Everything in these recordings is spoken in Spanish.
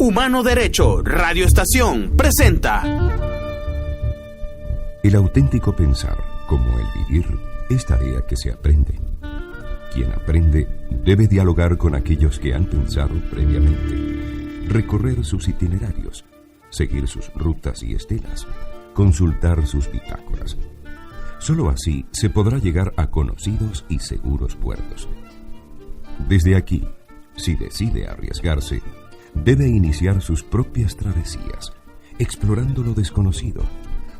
Humano Derecho Radio Estación presenta. El auténtico pensar, como el vivir, es tarea que se aprende. Quien aprende debe dialogar con aquellos que han pensado previamente, recorrer sus itinerarios, seguir sus rutas y estelas, consultar sus bitácoras. Solo así se podrá llegar a conocidos y seguros puertos. Desde aquí, si decide arriesgarse, debe iniciar sus propias travesías, explorando lo desconocido,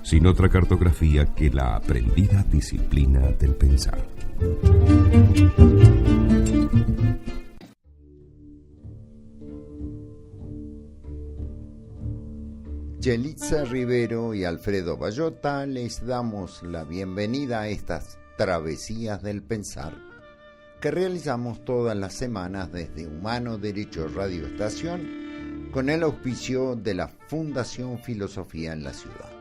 sin otra cartografía que la aprendida disciplina del pensar. Yelitza Rivero y Alfredo Bayota les damos la bienvenida a estas travesías del pensar que realizamos todas las semanas desde Humano Derecho Radio Estación con el auspicio de la Fundación Filosofía en la Ciudad.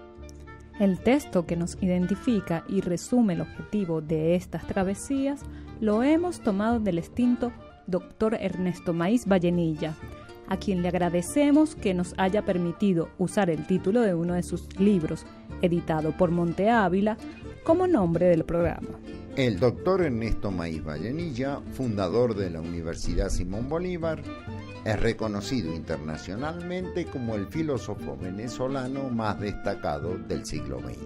El texto que nos identifica y resume el objetivo de estas travesías lo hemos tomado del extinto Dr. Ernesto Maíz Vallenilla, a quien le agradecemos que nos haya permitido usar el título de uno de sus libros, editado por Monte Ávila, como nombre del programa. El doctor Ernesto Maíz Vallenilla, fundador de la Universidad Simón Bolívar, es reconocido internacionalmente como el filósofo venezolano más destacado del siglo XX.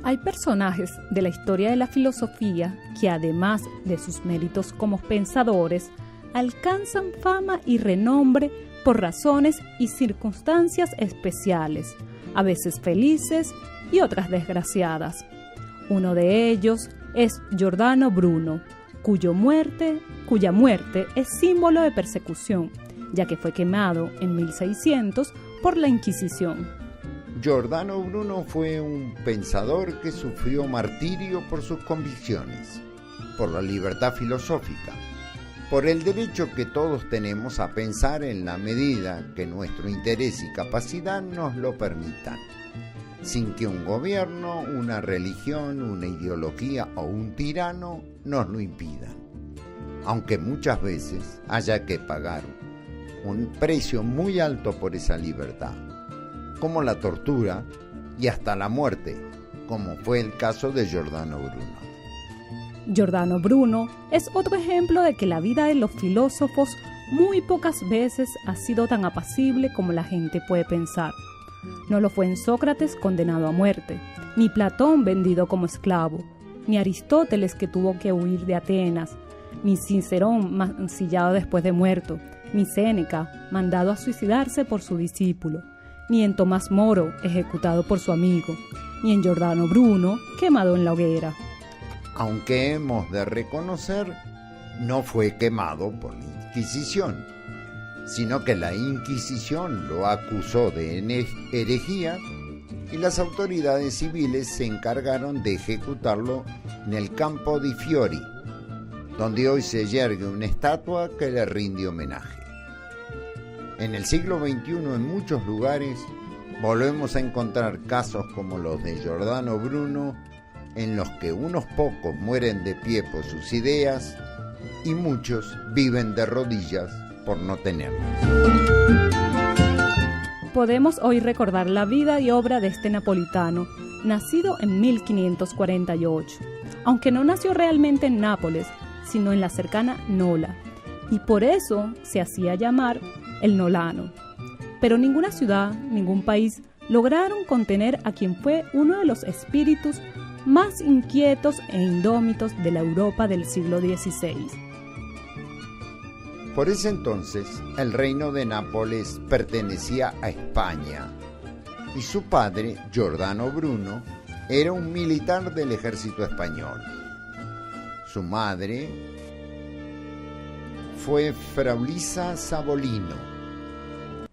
Hay personajes de la historia de la filosofía que, además de sus méritos como pensadores, alcanzan fama y renombre por razones y circunstancias especiales, a veces felices y otras desgraciadas. Uno de ellos es Giordano Bruno, cuya muerte es símbolo de persecución, ya que fue quemado en 1600 por la Inquisición. Giordano Bruno fue un pensador que sufrió martirio por sus convicciones, por la libertad filosófica, por el derecho que todos tenemos a pensar en la medida que nuestro interés y capacidad nos lo permitan, sin que un gobierno, una religión, una ideología o un tirano nos lo impidan, aunque muchas veces haya que pagar un precio muy alto por esa libertad, como la tortura y hasta la muerte, como fue el caso de Giordano Bruno. Giordano Bruno es otro ejemplo de que la vida de los filósofos muy pocas veces ha sido tan apacible como la gente puede pensar. No lo fue en Sócrates, condenado a muerte, ni Platón, vendido como esclavo, ni Aristóteles, que tuvo que huir de Atenas, ni Cicerón, mancillado después de muerto, ni Séneca, mandado a suicidarse por su discípulo, ni en Tomás Moro, ejecutado por su amigo, ni en Giordano Bruno, quemado en la hoguera. Aunque hemos de reconocer, no fue quemado por la Inquisición, sino que la Inquisición lo acusó de herejía y las autoridades civiles se encargaron de ejecutarlo en el Campo di Fiori, donde hoy se yergue una estatua que le rinde homenaje. En el siglo XXI, en muchos lugares, volvemos a encontrar casos como los de Giordano Bruno, en los que unos pocos mueren de pie por sus ideas y muchos viven de rodillas por no tenerlas. Podemos hoy recordar la vida y obra de este napolitano, nacido en 1548, aunque no nació realmente en Nápoles, sino en la cercana Nola, y por eso se hacía llamar el Nolano. Pero ninguna ciudad, ningún país lograron contener a quien fue uno de los espíritus más inquietos e indómitos de la Europa del siglo XVI. Por ese entonces, el reino de Nápoles pertenecía a España y su padre, Giordano Bruno, era un militar del ejército español. Su madre fue Fraulisa Savolino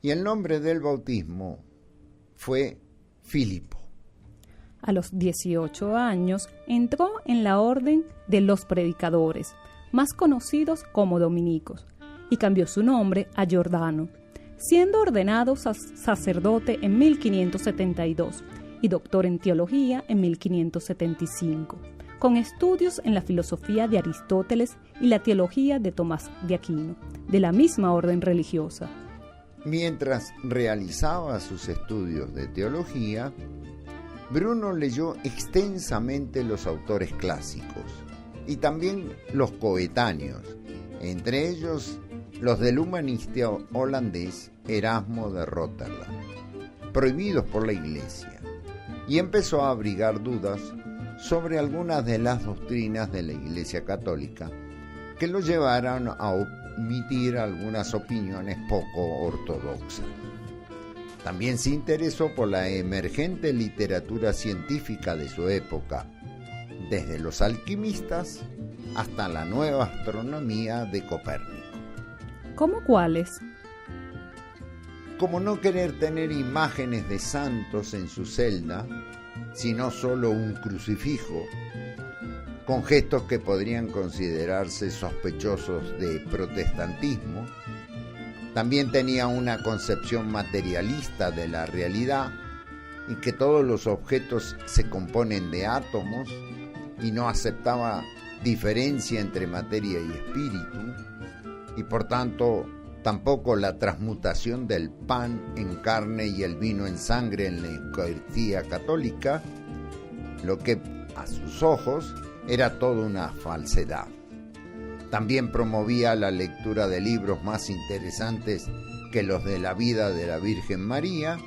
y el nombre del bautismo fue Filipo. A los 18 años entró en la orden de los predicadores, más conocidos como dominicos, y cambió su nombre a Giordano, siendo ordenado sacerdote en 1572 y doctor en teología en 1575, con estudios en la filosofía de Aristóteles y la teología de Tomás de Aquino, de la misma orden religiosa. Mientras realizaba sus estudios de teología, Bruno leyó extensamente los autores clásicos y también los coetáneos, entre ellos los del humanista holandés Erasmo de Rotterdam, prohibidos por la Iglesia, y empezó a abrigar dudas sobre algunas de las doctrinas de la Iglesia Católica que lo llevaron a omitir algunas opiniones poco ortodoxas. También se interesó por la emergente literatura científica de su época, desde los alquimistas hasta la nueva astronomía de Copérnico. ¿Cómo cuáles? Como no querer tener imágenes de santos en su celda, sino solo un crucifijo, con gestos que podrían considerarse sospechosos de protestantismo. También tenía una concepción materialista de la realidad y que todos los objetos se componen de átomos y no aceptaba diferencia entre materia y espíritu, y por tanto tampoco la transmutación del pan en carne y el vino en sangre en la Eucaristía católica, lo que a sus ojos era toda una falsedad. También promovía la lectura de libros más interesantes que los de la vida de la Virgen María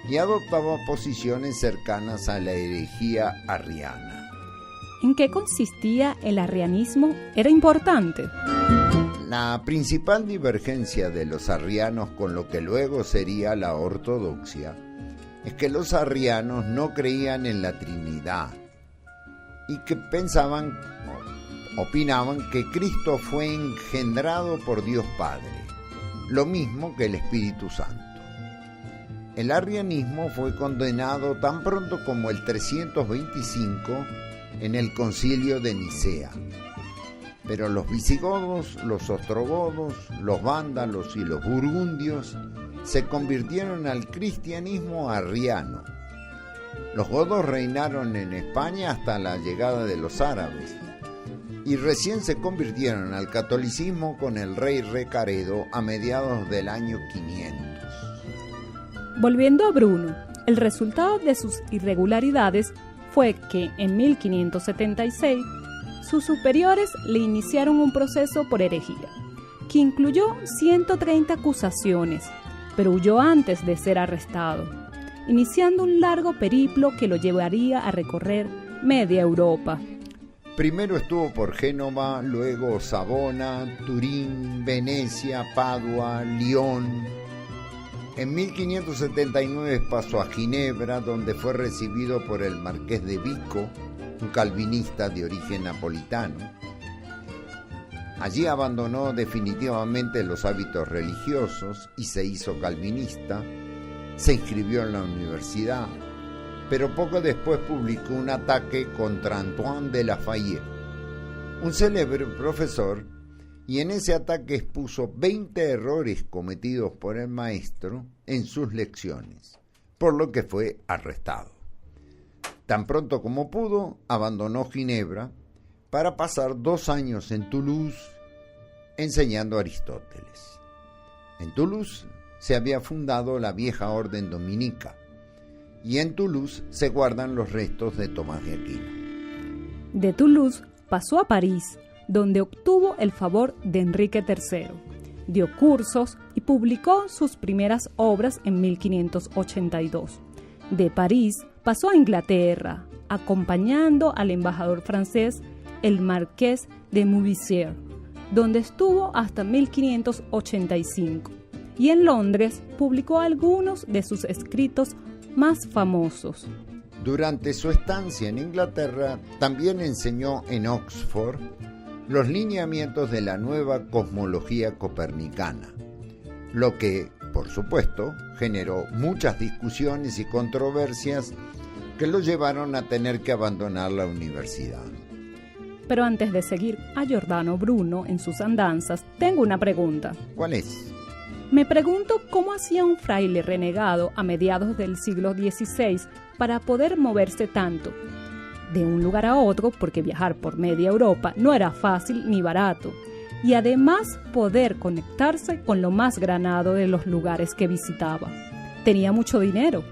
y adoptaba posiciones cercanas a la herejía arriana. ¿En qué consistía el arrianismo? ¿Era importante? La principal divergencia de los arrianos con lo que luego sería la ortodoxia es que los arrianos no creían en la Trinidad y que opinaban que Cristo fue engendrado por Dios Padre, lo mismo que el Espíritu Santo. El arrianismo fue condenado tan pronto como el 325 en el Concilio de Nicea. Pero los visigodos, los ostrogodos, los vándalos y los burgundios se convirtieron al cristianismo arriano. Los godos reinaron en España hasta la llegada de los árabes y recién se convirtieron al catolicismo con el rey Recaredo a mediados del año 500. Volviendo a Bruno, el resultado de sus irregularidades fue que en 1576 sus superiores le iniciaron un proceso por herejía, que incluyó 130 acusaciones, pero huyó antes de ser arrestado, iniciando un largo periplo que lo llevaría a recorrer media Europa. Primero estuvo por Génova, luego Savona, Turín, Venecia, Padua, Lyon. En 1579 pasó a Ginebra, donde fue recibido por el marqués de Vico, un calvinista de origen napolitano. Allí abandonó definitivamente los hábitos religiosos y se hizo calvinista. Se inscribió en la universidad, pero poco después publicó un ataque contra Antoine de Lafayette, un célebre profesor, y en ese ataque expuso 20 errores cometidos por el maestro en sus lecciones, por lo que fue arrestado. Tan pronto como pudo, abandonó Ginebra para pasar 2 años en Toulouse enseñando a Aristóteles. En Toulouse se había fundado la vieja orden dominica y en Toulouse se guardan los restos de Tomás de Aquino. De Toulouse pasó a París, donde obtuvo el favor de Enrique III. Dio cursos y publicó sus primeras obras en 1582. De París pasó a Inglaterra, acompañando al embajador francés, el marqués de Montpensier, donde estuvo hasta 1585. Y en Londres publicó algunos de sus escritos más famosos. Durante su estancia en Inglaterra, también enseñó en Oxford los lineamientos de la nueva cosmología copernicana, lo que, por supuesto, generó muchas discusiones y controversias que lo llevaron a tener que abandonar la universidad. Pero antes de seguir a Giordano Bruno en sus andanzas, tengo una pregunta. ¿Cuál es? Me pregunto cómo hacía un fraile renegado a mediados del siglo XVI para poder moverse tanto, de un lugar a otro, porque viajar por media Europa no era fácil ni barato, y además poder conectarse con lo más granado de los lugares que visitaba. Tenía mucho dinero.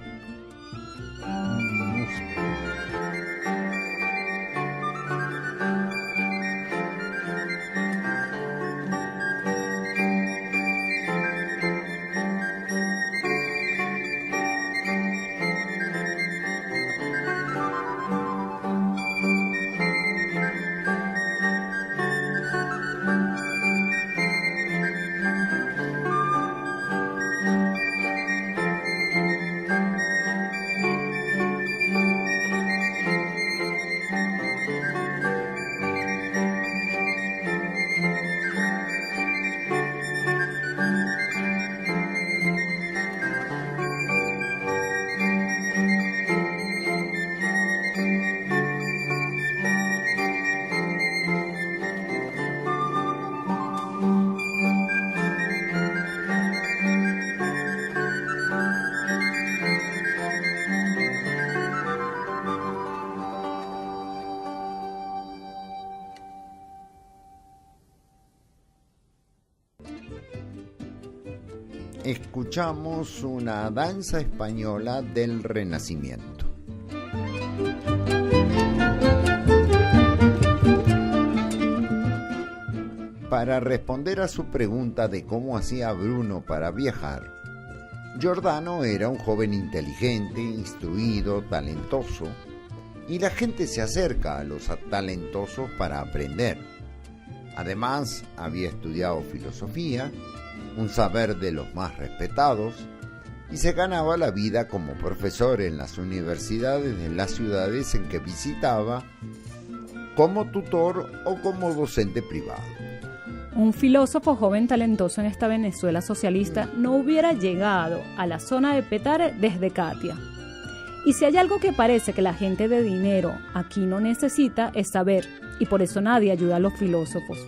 Escuchamos una danza española del Renacimiento. Para responder a su pregunta de cómo hacía Bruno para viajar, Giordano era un joven inteligente, instruido, talentoso, y la gente se acerca a los talentosos para aprender. Además, había estudiado filosofía, un saber de los más respetados, y se ganaba la vida como profesor en las universidades de las ciudades en que visitaba, como tutor o como docente privado. Un filósofo joven talentoso en esta Venezuela socialista no hubiera llegado a la zona de Petare desde Catia. Y si hay algo que parece que la gente de dinero aquí no necesita es saber, y por eso nadie ayuda a los filósofos.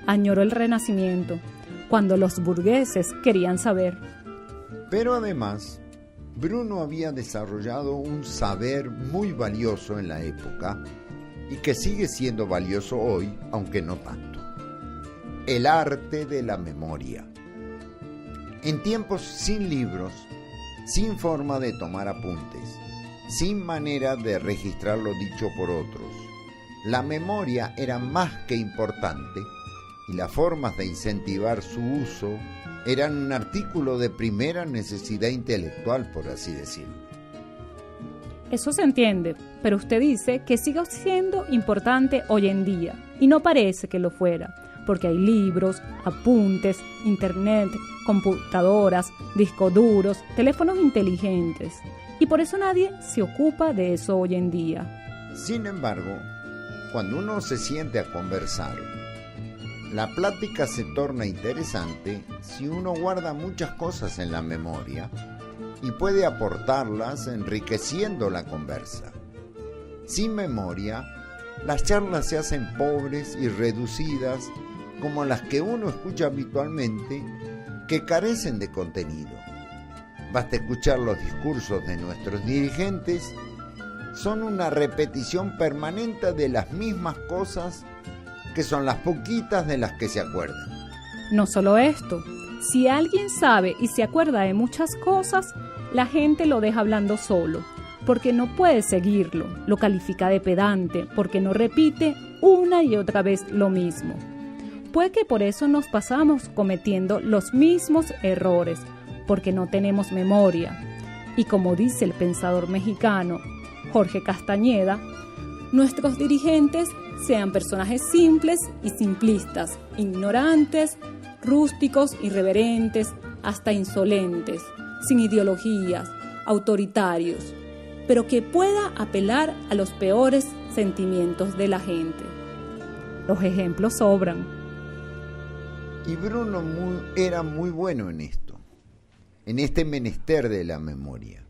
Añoró el Renacimiento, cuando los burgueses querían saber. Pero además, Bruno había desarrollado un saber muy valioso en la época y que sigue siendo valioso hoy, aunque no tanto. El arte de la memoria. En tiempos sin libros, sin forma de tomar apuntes, sin manera de registrar lo dicho por otros, la memoria era más que importante y las formas de incentivar su uso eran un artículo de primera necesidad intelectual, por así decirlo. Eso se entiende, pero usted dice que sigue siendo importante hoy en día, y no parece que lo fuera, porque hay libros, apuntes, internet, computadoras, discos duros, teléfonos inteligentes, y por eso nadie se ocupa de eso hoy en día. Sin embargo, cuando uno se siente a conversar, la plática se torna interesante si uno guarda muchas cosas en la memoria y puede aportarlas enriqueciendo la conversa. Sin memoria, las charlas se hacen pobres y reducidas como las que uno escucha habitualmente, que carecen de contenido. Basta escuchar los discursos de nuestros dirigentes, son una repetición permanente de las mismas cosas que son las poquitas de las que se acuerdan. No solo esto, si alguien sabe y se acuerda de muchas cosas, la gente lo deja hablando solo, porque no puede seguirlo, lo califica de pedante, porque no repite una y otra vez lo mismo. Puede que por eso nos pasamos cometiendo los mismos errores, porque no tenemos memoria. Y como dice el pensador mexicano Jorge Castañeda, nuestros dirigentes sean personajes simples y simplistas, ignorantes, rústicos, irreverentes, hasta insolentes, sin ideologías, autoritarios, pero que pueda apelar a los peores sentimientos de la gente. Los ejemplos sobran. Y Bruno era muy bueno en esto, en este menester de la memoria,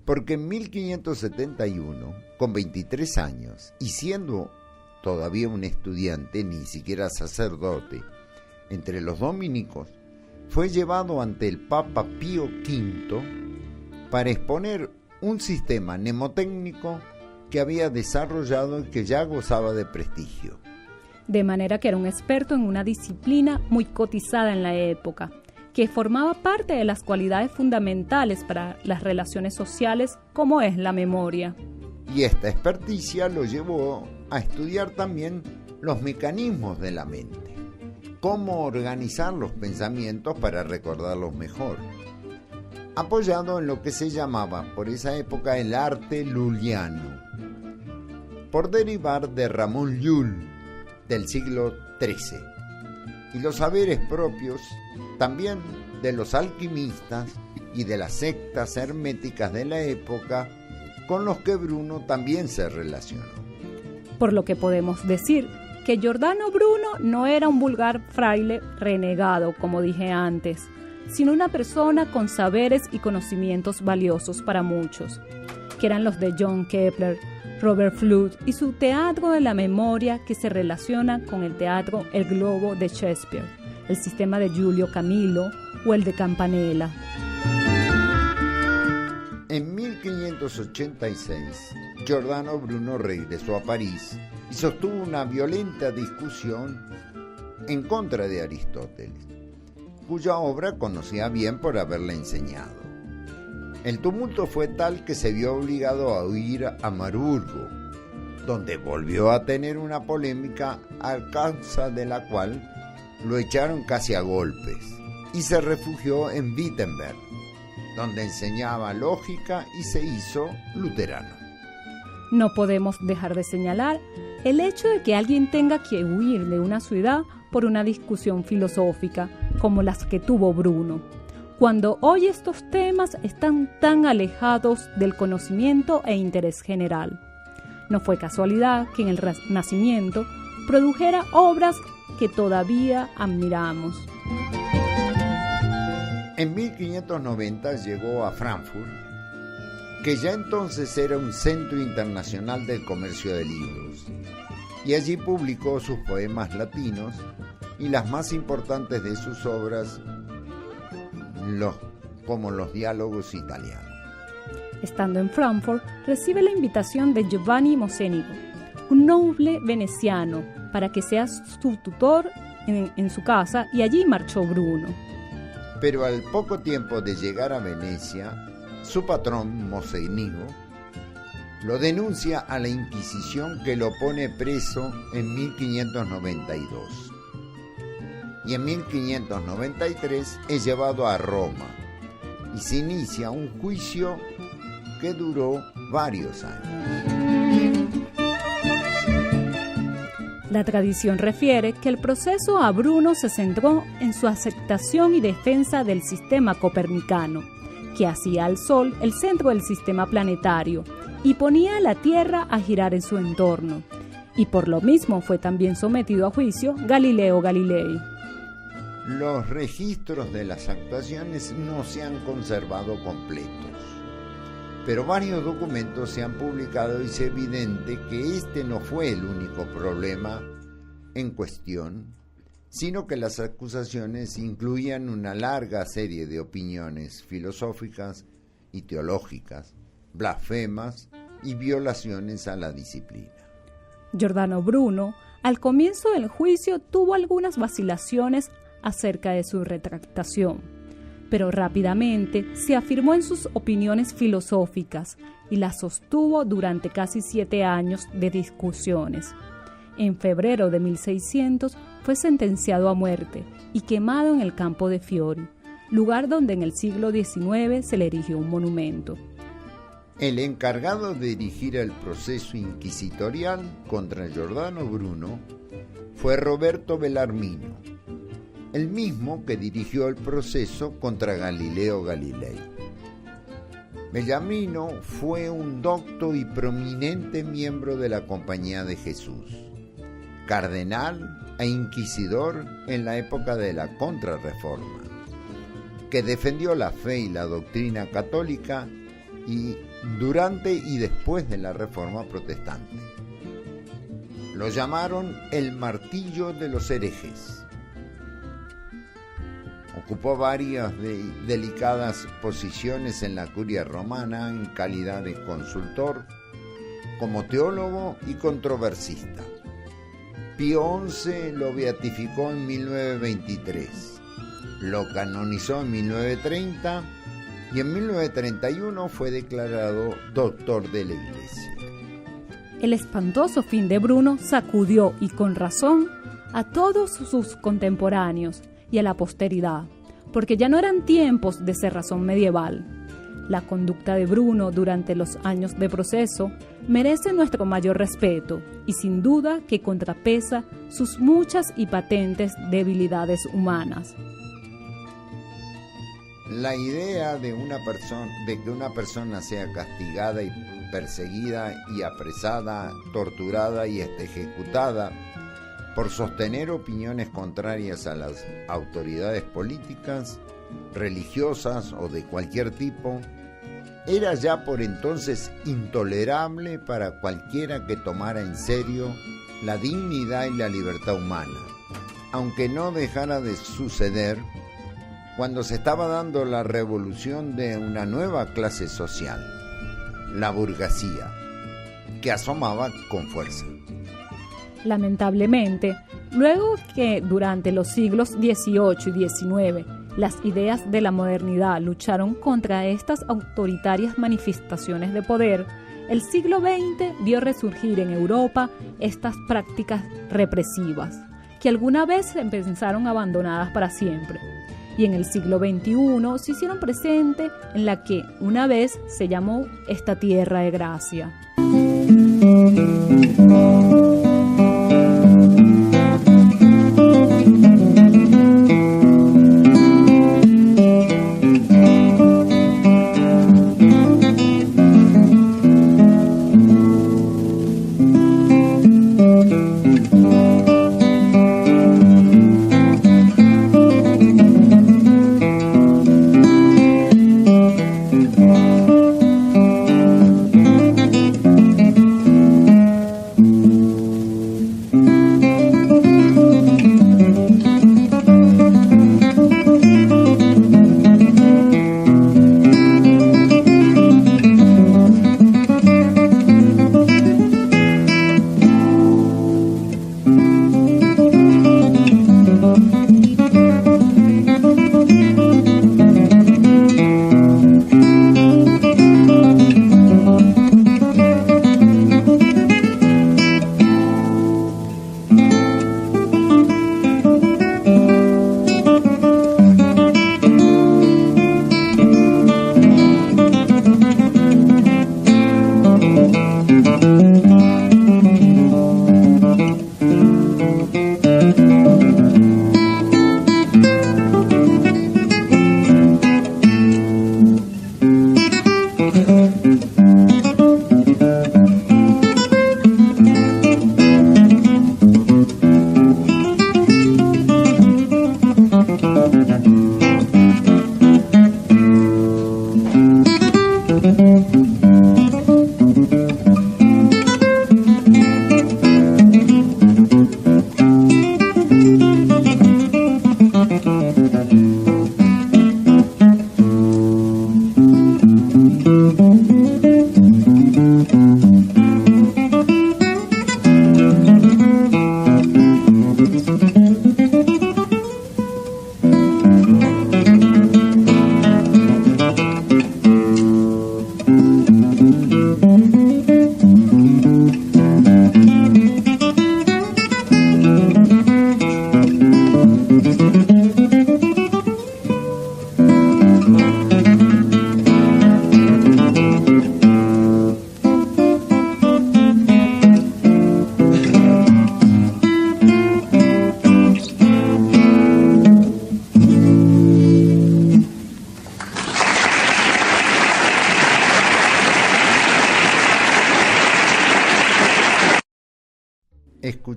porque en 1571, con 23 años y siendo todavía un estudiante, ni siquiera sacerdote, entre los dominicos, fue llevado ante el Papa Pío V para exponer un sistema mnemotécnico que había desarrollado y que ya gozaba de prestigio. De manera que era un experto en una disciplina muy cotizada en la época, que formaba parte de las cualidades fundamentales para las relaciones sociales, como es la memoria. Y esta experticia lo llevó a estudiar también los mecanismos de la mente, cómo organizar los pensamientos para recordarlos mejor, apoyado en lo que se llamaba por esa época el arte lulliano, por derivar de Ramón Llull del siglo XIII, y los saberes propios también de los alquimistas y de las sectas herméticas de la época con los que Bruno también se relacionó. Por lo que podemos decir que Giordano Bruno no era un vulgar fraile renegado, como dije antes, sino una persona con saberes y conocimientos valiosos para muchos, que eran los de John Kepler, Robert Fludd y su teatro de la memoria, que se relaciona con el teatro El Globo de Shakespeare, el sistema de Giulio Camillo o el de Campanella. En 1586, Giordano Bruno regresó a París y sostuvo una violenta discusión en contra de Aristóteles, cuya obra conocía bien por haberla enseñado. El tumulto fue tal que se vio obligado a huir a Marburgo, donde volvió a tener una polémica a causa de la cual lo echaron casi a golpes, y se refugió en Wittenberg, donde enseñaba lógica y se hizo luterano. No podemos dejar de señalar el hecho de que alguien tenga que huir de una ciudad por una discusión filosófica como las que tuvo Bruno, cuando hoy estos temas están tan alejados del conocimiento e interés general. No fue casualidad que en el Renacimiento produjera obras que todavía admiramos. En 1590 llegó a Frankfurt, que ya entonces era un centro internacional del comercio de libros, y allí publicó sus poemas latinos y las más importantes de sus obras, como los diálogos italianos. Estando en Frankfurt, recibe la invitación de Giovanni Mocenigo, un noble veneciano, para que sea su tutor en su casa, y allí marchó Bruno. Pero al poco tiempo de llegar a Venecia, su patrón, Mocenigo, lo denuncia a la Inquisición, que lo pone preso en 1592. Y en 1593 es llevado a Roma y se inicia un juicio que duró varios años. La tradición refiere que el proceso a Bruno se centró en su aceptación y defensa del sistema copernicano, que hacía al Sol el centro del sistema planetario y ponía a la Tierra a girar en su entorno. Y por lo mismo fue también sometido a juicio Galileo Galilei. Los registros de las actuaciones no se han conservado completos, pero varios documentos se han publicado y es evidente que este no fue el único problema en cuestión, sino que las acusaciones incluían una larga serie de opiniones filosóficas y teológicas, blasfemas y violaciones a la disciplina. Giordano Bruno, al comienzo del juicio, tuvo algunas vacilaciones acerca de su retractación, pero rápidamente se afirmó en sus opiniones filosóficas y las sostuvo durante casi 7 años de discusiones. En febrero de 1600 fue sentenciado a muerte y quemado en el campo de Fiori, lugar donde en el siglo XIX se le erigió un monumento. El encargado de dirigir el proceso inquisitorial contra Giordano Bruno fue Roberto Bellarmino, el mismo que dirigió el proceso contra Galileo Galilei. Bellarmino fue un docto y prominente miembro de la Compañía de Jesús, cardenal e inquisidor en la época de la Contrarreforma, que defendió la fe y la doctrina católica y durante y después de la Reforma Protestante. Lo llamaron el martillo de los herejes. Ocupó varias delicadas posiciones en la curia romana en calidad de consultor como teólogo y controversista. Pío XI lo beatificó en 1923, lo canonizó en 1930 y en 1931 fue declarado doctor de la Iglesia. El espantoso fin de Bruno sacudió, y con razón, a todos sus contemporáneos y a la posteridad, porque ya no eran tiempos de cerrazón medieval. La conducta de Bruno durante los años de proceso merece nuestro mayor respeto y sin duda que contrapesa sus muchas y patentes debilidades humanas. La idea de que una persona sea castigada y perseguida y apresada, torturada y ejecutada por sostener opiniones contrarias a las autoridades políticas, religiosas o de cualquier tipo, era ya por entonces intolerable para cualquiera que tomara en serio la dignidad y la libertad humana, aunque no dejara de suceder cuando se estaba dando la revolución de una nueva clase social, la burguesía, que asomaba con fuerza. Lamentablemente, luego que durante los siglos XVIII y XIX las ideas de la modernidad lucharon contra estas autoritarias manifestaciones de poder, el siglo XX vio resurgir en Europa estas prácticas represivas, que alguna vez se pensaron abandonadas para siempre, y en el siglo XXI se hicieron presente en la que una vez se llamó esta tierra de gracia.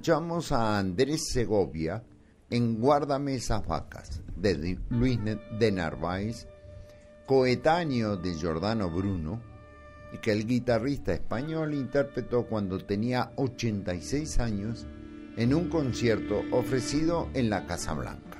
Escuchamos a Andrés Segovia en Guárdame esas vacas, de Luis de Narváez, coetáneo de Giordano Bruno, y que el guitarrista español interpretó cuando tenía 86 años en un concierto ofrecido en la Casa Blanca.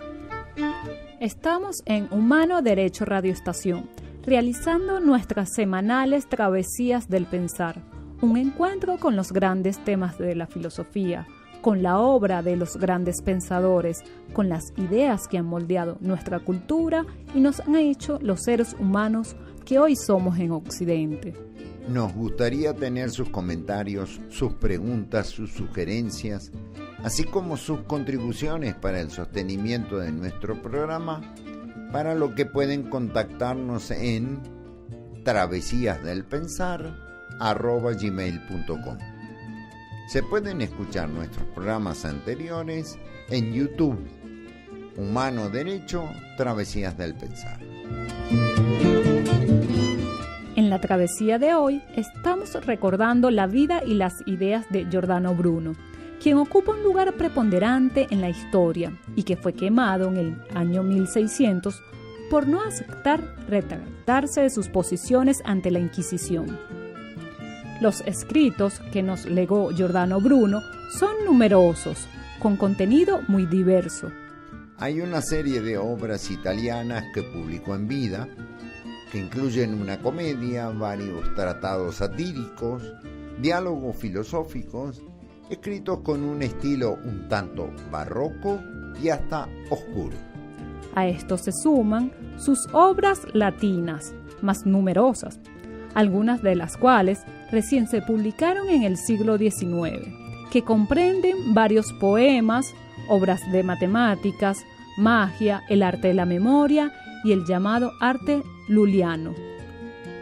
Estamos en Humano Derecho Radio Estación, realizando nuestras semanales travesías del pensar, un encuentro con los grandes temas de la filosofía, con la obra de los grandes pensadores, con las ideas que han moldeado nuestra cultura y nos han hecho los seres humanos que hoy somos en Occidente. Nos gustaría tener sus comentarios, sus preguntas, sus sugerencias, así como sus contribuciones para el sostenimiento de nuestro programa, para lo que pueden contactarnos en travesíasdelpensar@gmail.com. Se pueden escuchar nuestros programas anteriores en YouTube. Humano Derecho, Travesías del Pensar. En la travesía de hoy estamos recordando la vida y las ideas de Giordano Bruno, quien ocupa un lugar preponderante en la historia y que fue quemado en el año 1600 por no aceptar retractarse de sus posiciones ante la Inquisición. Los escritos que nos legó Giordano Bruno son numerosos, con contenido muy diverso. Hay una serie de obras italianas que publicó en vida, que incluyen una comedia, varios tratados satíricos, diálogos filosóficos, escritos con un estilo un tanto barroco y hasta oscuro. A esto se suman sus obras latinas, más numerosas, algunas de las cuales recién se publicaron en el siglo XIX, que comprenden varios poemas, obras de matemáticas, magia, el arte de la memoria y el llamado arte luliano.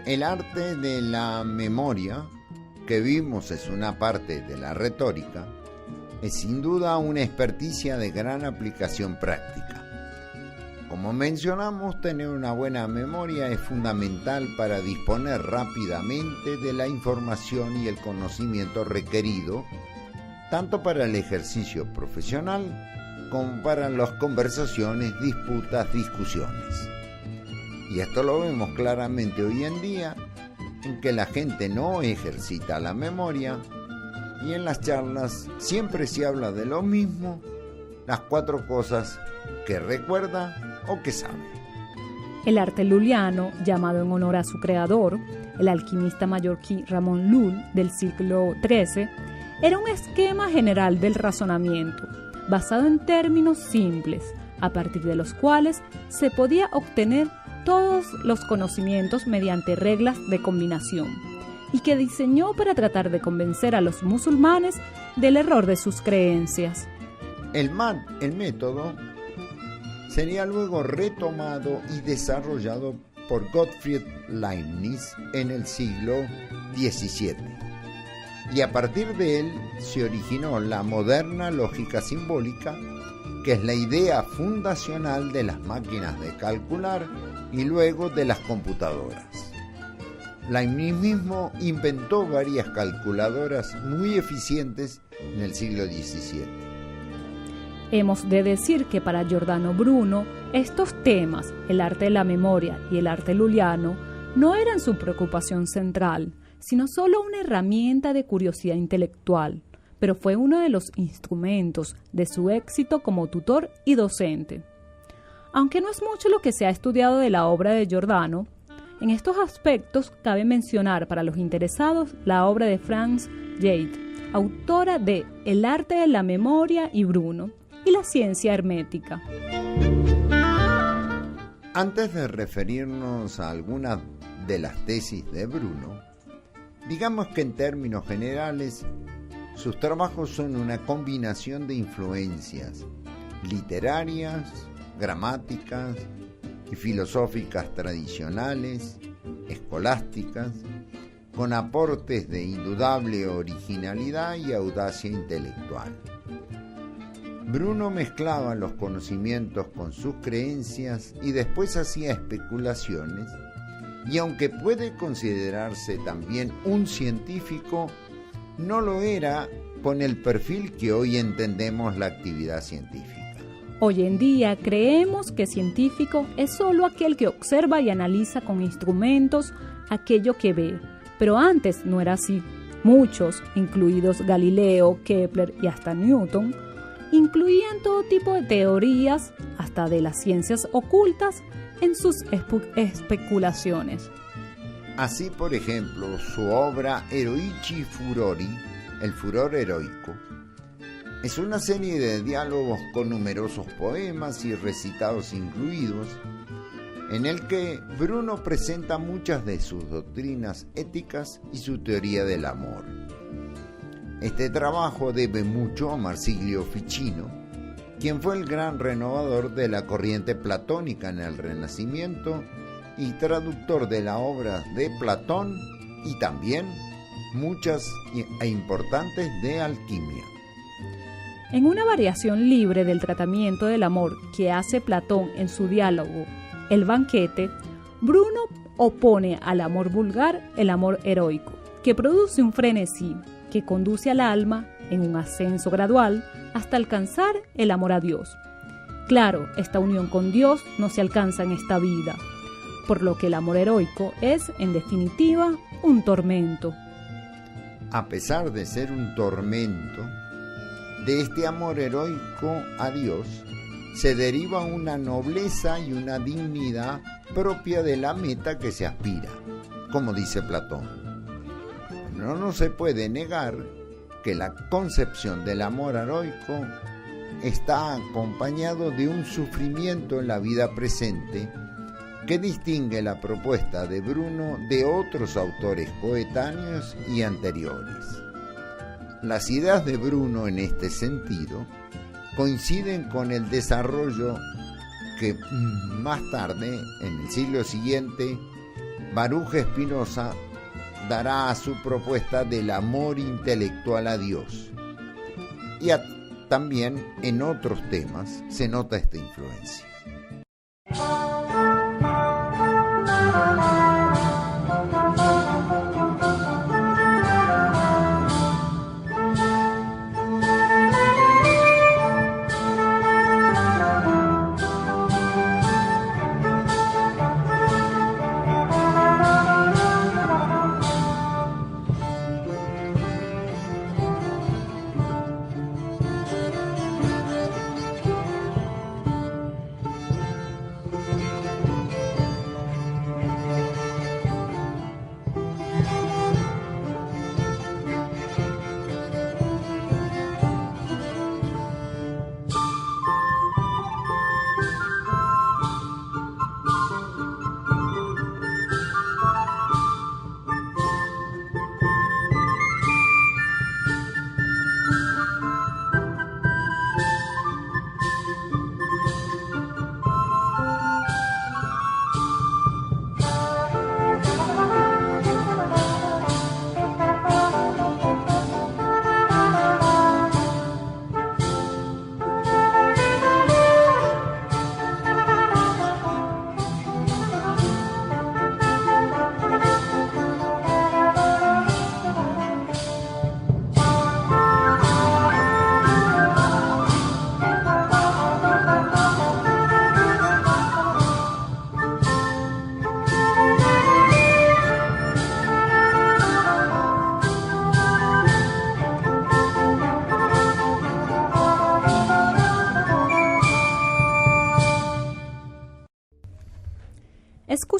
El arte de la memoria, que vimos es una parte de la retórica, es sin duda una experticia de gran aplicación práctica. Como mencionamos, tener una buena memoria es fundamental para disponer rápidamente de la información y el conocimiento requerido, tanto para el ejercicio profesional como para las conversaciones, disputas, discusiones. Y esto lo vemos claramente hoy en día, en que la gente no ejercita la memoria y en las charlas siempre se habla de lo mismo, las 4 cosas que recuerda o que sabe. El arte luliano, llamado en honor a su creador, el alquimista mallorquí Ramon Llull del siglo XIII, era un esquema general del razonamiento, basado en términos simples, a partir de los cuales se podía obtener todos los conocimientos mediante reglas de combinación, y que diseñó para tratar de convencer a los musulmanes del error de sus creencias. El método sería luego retomado y desarrollado por Gottfried Leibniz en el siglo XVII. Y a partir de él se originó la moderna lógica simbólica, que es la idea fundacional de las máquinas de calcular y luego de las computadoras. Leibniz mismo inventó varias calculadoras muy eficientes en el siglo XVII. Hemos de decir que para Giordano Bruno, estos temas, el arte de la memoria y el arte luliano, no eran su preocupación central, sino solo una herramienta de curiosidad intelectual, pero fue uno de los instrumentos de su éxito como tutor y docente. Aunque no es mucho lo que se ha estudiado de la obra de Giordano, en estos aspectos cabe mencionar para los interesados la obra de Franz Jade, autora de El arte de la memoria y Bruno, y la ciencia hermética. Antes de referirnos a algunas de las tesis de Bruno, digamos que en términos generales, sus trabajos son una combinación de influencias literarias, gramáticas y filosóficas tradicionales, escolásticas, con aportes de indudable originalidad y audacia intelectual. Bruno mezclaba los conocimientos con sus creencias y después hacía especulaciones, y aunque puede considerarse también un científico, no lo era con el perfil que hoy entendemos la actividad científica. Hoy en día creemos que científico es solo aquel que observa y analiza con instrumentos aquello que ve, pero antes no era así. Muchos, incluidos Galileo, Kepler y hasta Newton, incluían todo tipo de teorías, hasta de las ciencias ocultas, en sus especulaciones. Así, por ejemplo, su obra Eroichi Furori, El furor heroico, es una serie de diálogos con numerosos poemas y recitados incluidos, en el que Bruno presenta muchas de sus doctrinas éticas y su teoría del amor. Este trabajo debe mucho a Marsilio Ficino, quien fue el gran renovador de la corriente platónica en el Renacimiento y traductor de la obra de Platón y también muchas e importantes de alquimia. En una variación libre del tratamiento del amor que hace Platón en su diálogo El banquete, Bruno opone al amor vulgar el amor heroico, que produce un frenesí que conduce al alma en un ascenso gradual hasta alcanzar el amor a Dios. Claro, esta unión con Dios no se alcanza en esta vida, por lo que el amor heroico es, en definitiva, un tormento. A pesar de ser un tormento, de este amor heroico a Dios se deriva una nobleza y una dignidad propia de la meta que se aspira, como dice Platón. No se puede negar que la concepción del amor heroico está acompañado de un sufrimiento en la vida presente que distingue la propuesta de Bruno de otros autores coetáneos y anteriores. Las ideas de Bruno en este sentido coinciden con el desarrollo que más tarde, en el siglo siguiente, Baruch Spinoza dará a su propuesta del amor intelectual a Dios. Y también en otros temas se nota esta influencia.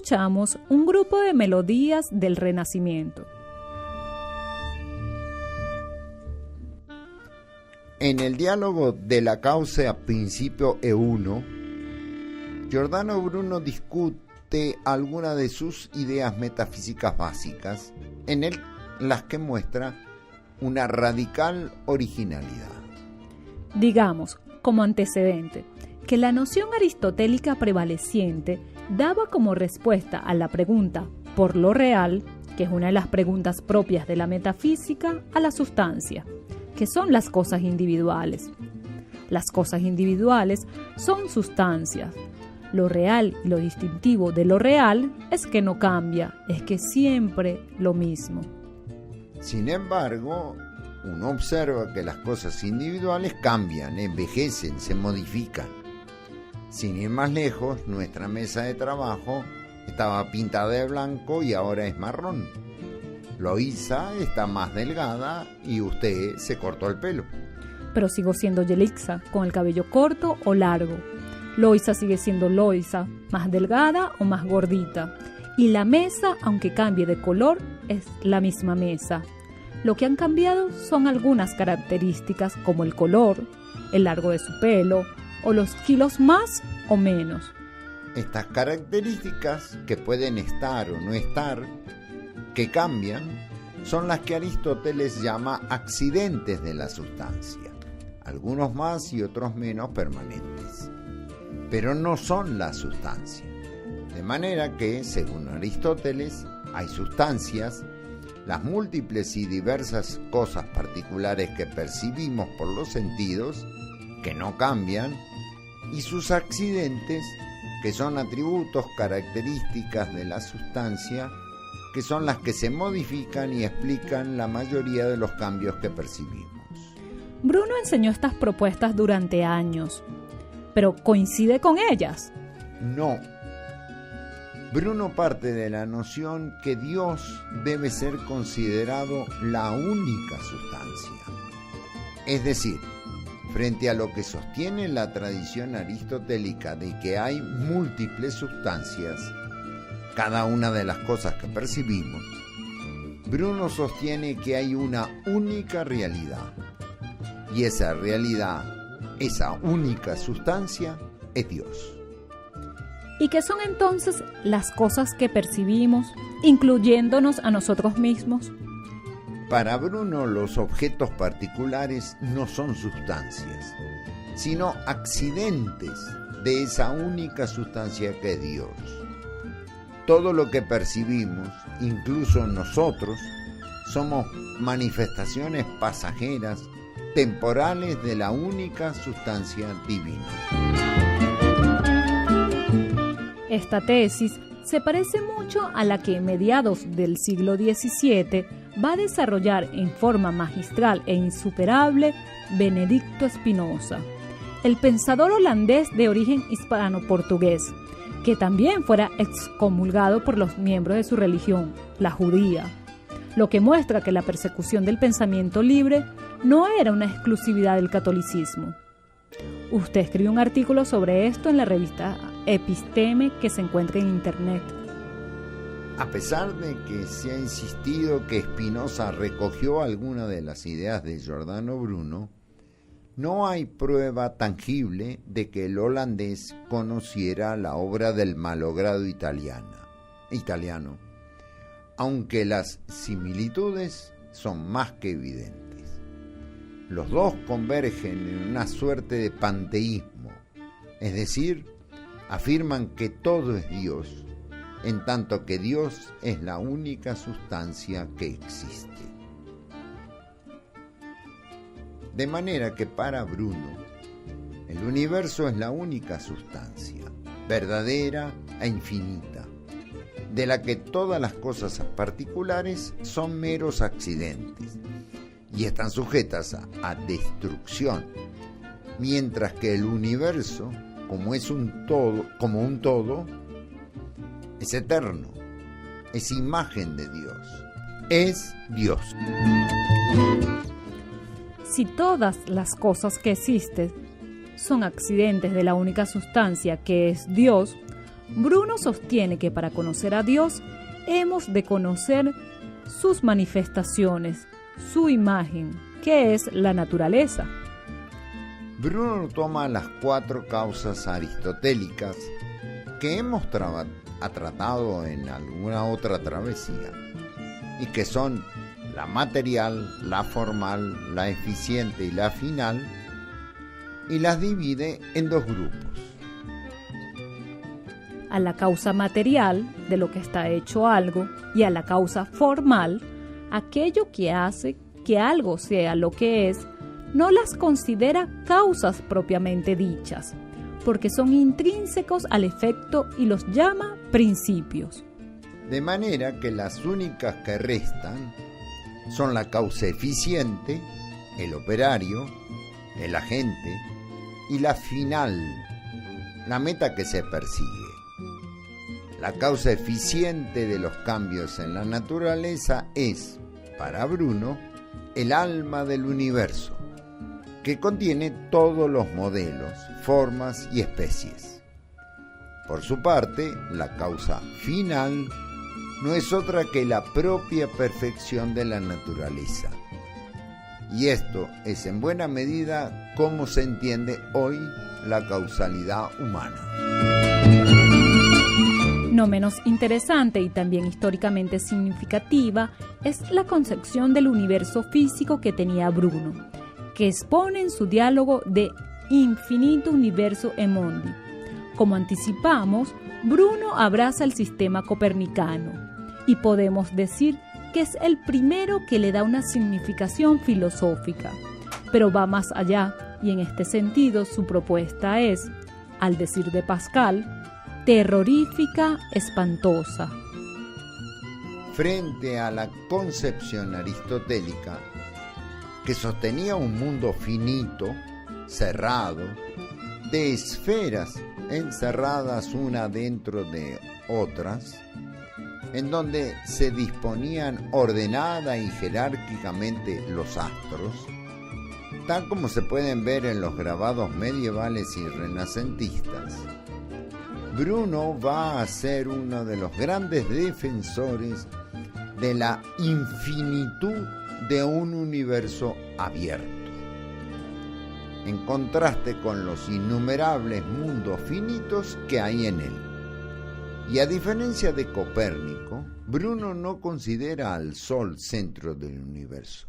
Escuchamos un grupo de melodías del Renacimiento. En el diálogo de la causa principio e uno, Giordano Bruno discute algunas de sus ideas metafísicas básicas, en las que muestra una radical originalidad. Digamos, como antecedente, que la noción aristotélica prevaleciente daba como respuesta a la pregunta por lo real, que es una de las preguntas propias de la metafísica, a la sustancia, que son las cosas individuales. Las cosas individuales son sustancias. Lo real y lo distintivo de lo real es que no cambia, es que siempre lo mismo. Sin embargo, uno observa que las cosas individuales cambian, envejecen, se modifican. Sin ir más lejos, nuestra mesa de trabajo estaba pintada de blanco y ahora es marrón. Loisa está más delgada y usted se cortó el pelo. Pero sigo siendo Yelixa, con el cabello corto o largo. Loisa sigue siendo Loisa, más delgada o más gordita. Y la mesa, aunque cambie de color, es la misma mesa. Lo que han cambiado son algunas características como el color, el largo de su pelo o los kilos más o menos. Estas características, que pueden estar o no estar, que cambian, son las que Aristóteles llama accidentes de la sustancia, algunos más y otros menos permanentes, pero no son la sustancia. De manera que, según Aristóteles, hay sustancias, las múltiples y diversas cosas particulares que percibimos por los sentidos, que no cambian, y sus accidentes, que son atributos, características de la sustancia, que son las que se modifican y explican la mayoría de los cambios que percibimos. Bruno enseñó estas propuestas durante años, pero ¿coincide con ellas? No. Bruno parte de la noción que Dios debe ser considerado la única sustancia. Es decir, frente a lo que sostiene la tradición aristotélica de que hay múltiples sustancias, cada una de las cosas que percibimos, Bruno sostiene que hay una única realidad, y esa realidad, esa única sustancia, es Dios. ¿Y qué son entonces las cosas que percibimos, incluyéndonos a nosotros mismos? Para Bruno, los objetos particulares no son sustancias, sino accidentes de esa única sustancia que es Dios. Todo lo que percibimos, incluso nosotros, somos manifestaciones pasajeras, temporales de la única sustancia divina. Esta tesis se parece mucho a la que, mediados del siglo XVII, va a desarrollar en forma magistral e insuperable Benedicto Spinoza, el pensador holandés de origen hispano-portugués, que también fuera excomulgado por los miembros de su religión, la judía, lo que muestra que la persecución del pensamiento libre no era una exclusividad del catolicismo. Usted escribió un artículo sobre esto en la revista Episteme, que se encuentra en internet. A pesar de que se ha insistido que Spinoza recogió algunas de las ideas de Giordano Bruno, no hay prueba tangible de que el holandés conociera la obra del malogrado italiano, aunque las similitudes son más que evidentes. Los dos convergen en una suerte de panteísmo, es decir, afirman que todo es Dios, en tanto que Dios es la única sustancia que existe. De manera que para Bruno, el universo es la única sustancia, verdadera e infinita, de la que todas las cosas particulares son meros accidentes y están sujetas a destrucción, mientras que el universo, como un todo, es eterno, es imagen de Dios, es Dios. Si todas las cosas que existen son accidentes de la única sustancia que es Dios, Bruno sostiene que para conocer a Dios hemos de conocer sus manifestaciones, su imagen, que es la naturaleza. Bruno toma las 4 causas aristotélicas que hemos tratado en alguna otra travesía, y que son la material, la formal, la eficiente y la final, y las divide en 2 grupos. A la causa material, de lo que está hecho algo, y a la causa formal, aquello que hace que algo sea lo que es, no las considera causas propiamente dichas, porque son intrínsecos al efecto y los llama principios. De manera que las únicas que restan son la causa eficiente, el operario, el agente, y la final, la meta que se persigue. La causa eficiente de los cambios en la naturaleza es, para Bruno, el alma del universo, que contiene todos los modelos, formas y especies. Por su parte, la causa final no es otra que la propia perfección de la naturaleza. Y esto es en buena medida cómo se entiende hoy la causalidad humana. No menos interesante y también históricamente significativa es la concepción del universo físico que tenía Bruno, que expone en su diálogo de Infinito Universo e Mondi. Como anticipamos, Bruno abraza el sistema copernicano y podemos decir que es el primero que le da una significación filosófica, pero va más allá y en este sentido su propuesta es, al decir de Pascal, terrorífica, espantosa. Frente a la concepción aristotélica, que sostenía un mundo finito, cerrado, de esferas encerradas una dentro de otras, en donde se disponían ordenada y jerárquicamente los astros, tal como se pueden ver en los grabados medievales y renacentistas, Bruno va a ser uno de los grandes defensores de la infinitud de un universo abierto, en contraste con los innumerables mundos finitos que hay en él. Y a diferencia de Copérnico, Bruno no considera al Sol centro del universo,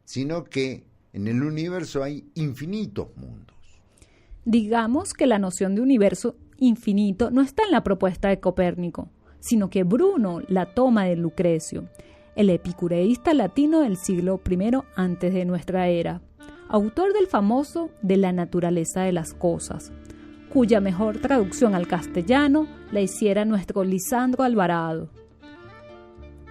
sino que en el universo hay infinitos mundos. Digamos que la noción de universo infinito no está en la propuesta de Copérnico, sino que Bruno la toma de Lucrecio, el epicureísta latino del siglo I antes de nuestra era, autor del famoso De la naturaleza de las cosas, cuya mejor traducción al castellano la hiciera nuestro Lisandro Alvarado.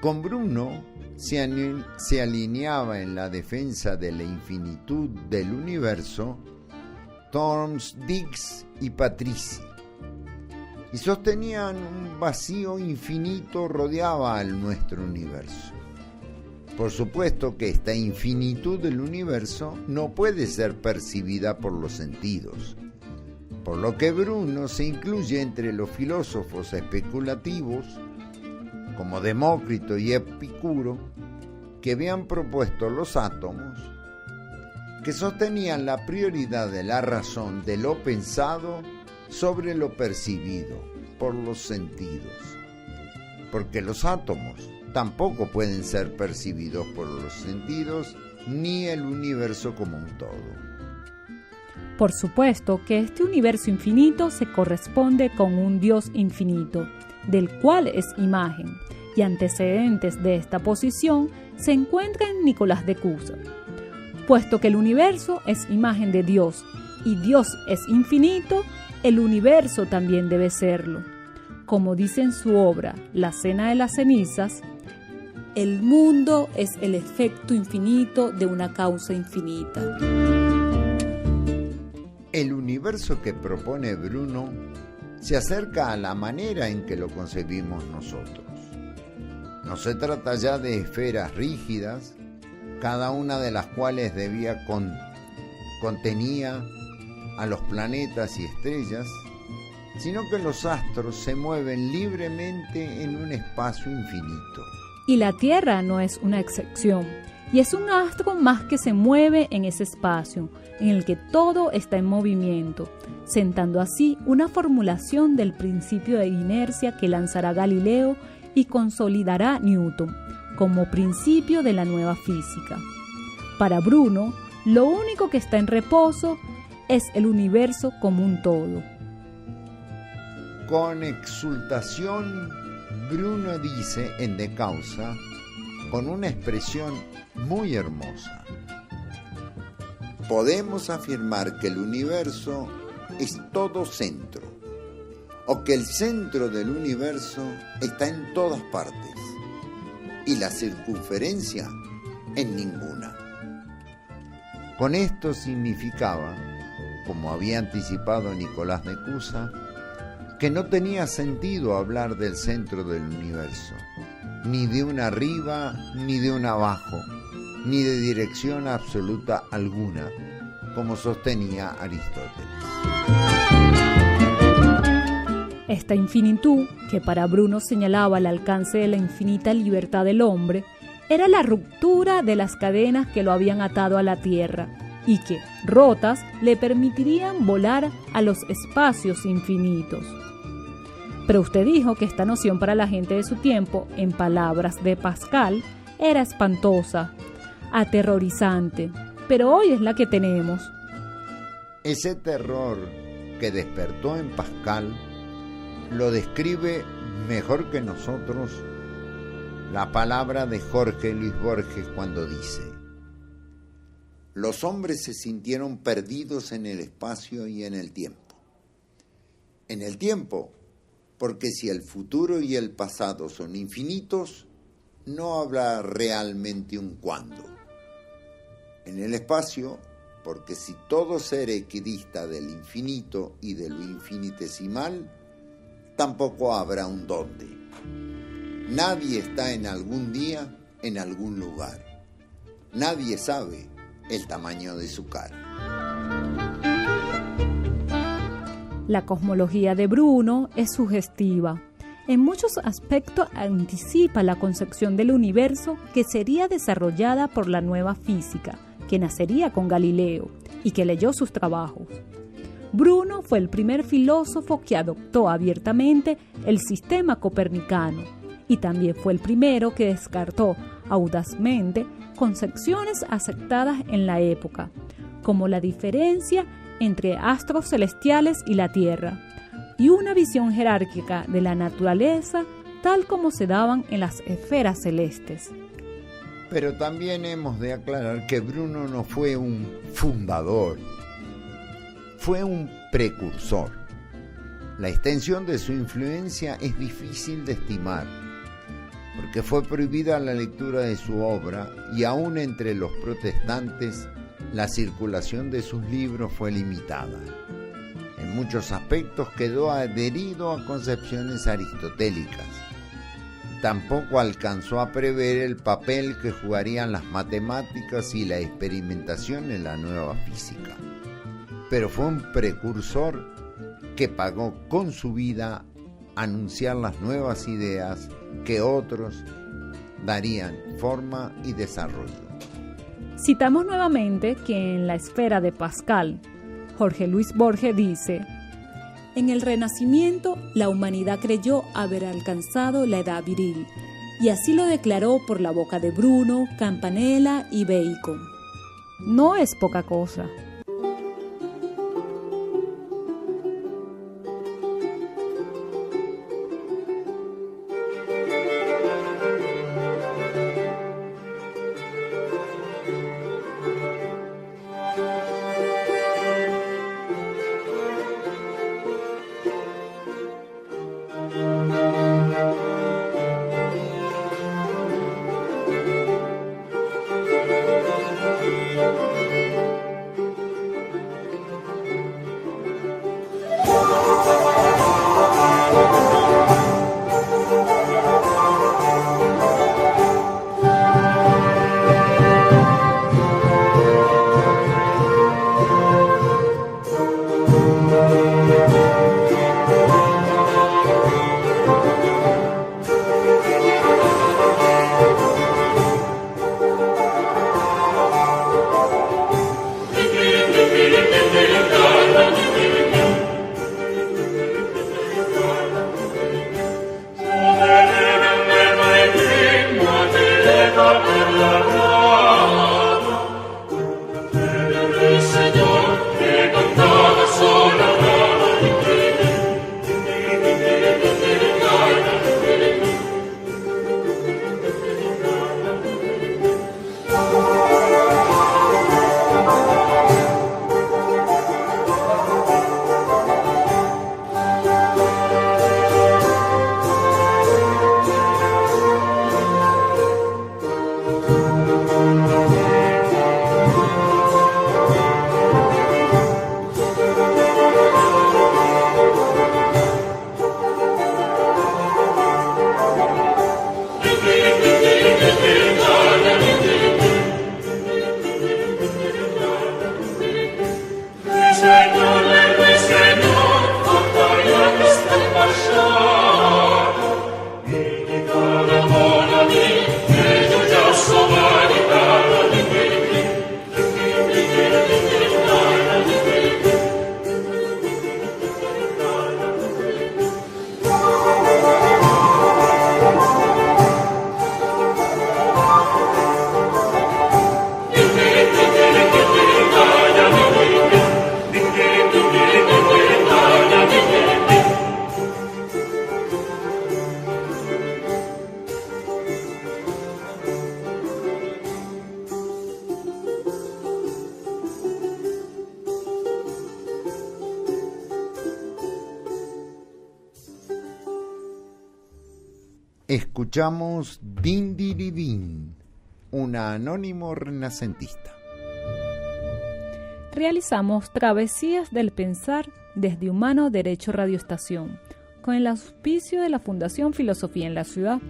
Con Bruno se alineaba en la defensa de la infinitud del universo Torms, Dix y Patrici, y sostenían un vacío infinito rodeaba al nuestro universo. Por supuesto que esta infinitud del universo no puede ser percibida por los sentidos, por lo que Bruno se incluye entre los filósofos especulativos, como Demócrito y Epicuro, que habían propuesto los átomos, que sostenían la prioridad de la razón de lo pensado sobre lo percibido por los sentidos, porque los átomos tampoco pueden ser percibidos por los sentidos ni el universo como un todo. Por supuesto que este universo infinito se corresponde con un Dios infinito, del cual es imagen, y antecedentes de esta posición se encuentra en Nicolás de Cusa. Puesto que el universo es imagen de Dios y Dios es infinito, el universo también debe serlo. Como dice en su obra La Cena de las Cenizas, el mundo es el efecto infinito de una causa infinita. El universo que propone Bruno se acerca a la manera en que lo concebimos nosotros. No se trata ya de esferas rígidas, cada una de las cuales contenía a los planetas y estrellas, sino que los astros se mueven libremente en un espacio infinito. Y la Tierra no es una excepción, y es un astro más que se mueve en ese espacio, en el que todo está en movimiento, sentando así una formulación del principio de inercia que lanzará Galileo y consolidará Newton como principio de la nueva física. Para Bruno, lo único que está en reposo es el universo como un todo. Con exultación, Bruno dice en De Causa, con una expresión muy hermosa: podemos afirmar que el universo es todo centro, o que el centro del universo está en todas partes, y la circunferencia en ninguna. Con esto significaba, como había anticipado Nicolás de Cusa, que no tenía sentido hablar del centro del universo, ni de un arriba, ni de un abajo, ni de dirección absoluta alguna, como sostenía Aristóteles. Esta infinitud, que para Bruno señalaba el alcance de la infinita libertad del hombre, era la ruptura de las cadenas que lo habían atado a la tierra y que, rotas, le permitirían volar a los espacios infinitos. Pero usted dijo que esta noción para la gente de su tiempo, en palabras de Pascal, era espantosa, aterrorizante, pero hoy es la que tenemos. Ese terror que despertó en Pascal lo describe mejor que nosotros la palabra de Jorge Luis Borges cuando dice: los hombres se sintieron perdidos en el espacio y en el tiempo. En el tiempo, porque si el futuro y el pasado son infinitos, no habrá realmente un cuándo. En el espacio, porque si todo ser equidista del infinito y de lo infinitesimal, tampoco habrá un dónde. Nadie está en algún día, en algún lugar. Nadie sabe el tamaño de su cara. La cosmología de Bruno es sugestiva. En muchos aspectos anticipa la concepción del universo que sería desarrollada por la nueva física, que nacería con Galileo y que leyó sus trabajos. Bruno fue el primer filósofo que adoptó abiertamente el sistema copernicano y también fue el primero que descartó audazmente concepciones aceptadas en la época, como la diferencia entre astros celestiales y la Tierra, y una visión jerárquica de la naturaleza tal como se daban en las esferas celestes. Pero también hemos de aclarar que Bruno no fue un fundador, fue un precursor. La extensión de su influencia es difícil de estimar, porque fue prohibida la lectura de su obra y aún entre los protestantes la circulación de sus libros fue limitada. En muchos aspectos quedó adherido a concepciones aristotélicas. Tampoco alcanzó a prever el papel que jugarían las matemáticas y la experimentación en la nueva física. Pero fue un precursor que pagó con su vida anunciar las nuevas ideas que otros darían forma y desarrollo. Citamos nuevamente que en la esfera de Pascal, Jorge Luis Borges dice: en el Renacimiento la humanidad creyó haber alcanzado la edad viril, y así lo declaró por la boca de Bruno, Campanella y Bacon. No es poca cosa. escuchamos Din Diri Din, un anónimo renacentista. Realizamos Travesías del Pensar desde Humano Derecho Radioestación, con el auspicio de la Fundación Filosofía en la Ciudad.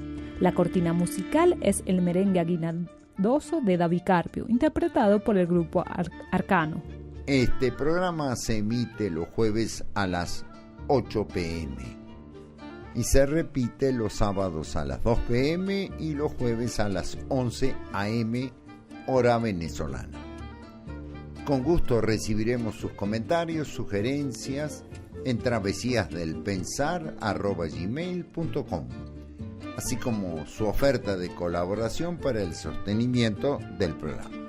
La cortina musical es el merengue aguinaldoso de David Carpio, interpretado por el grupo Arcano. Este programa se emite los jueves a las 8 p.m. y se repite los sábados a las 2 p.m. y los jueves a las 11 a.m. hora venezolana. Con gusto recibiremos sus comentarios, sugerencias en travesíasdelpensar@gmail.com, así como su oferta de colaboración para el sostenimiento del programa.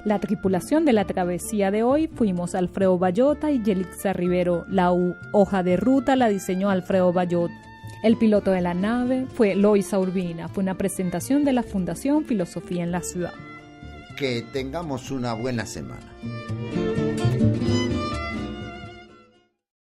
La tripulación de la travesía de hoy fuimos Alfredo Bayota y Yelixa Rivero. La hoja de ruta la diseñó Alfredo Bayota. El piloto de la nave fue Loisa Urbina. Fue una presentación de la Fundación Filosofía en la Ciudad. Que tengamos una buena semana.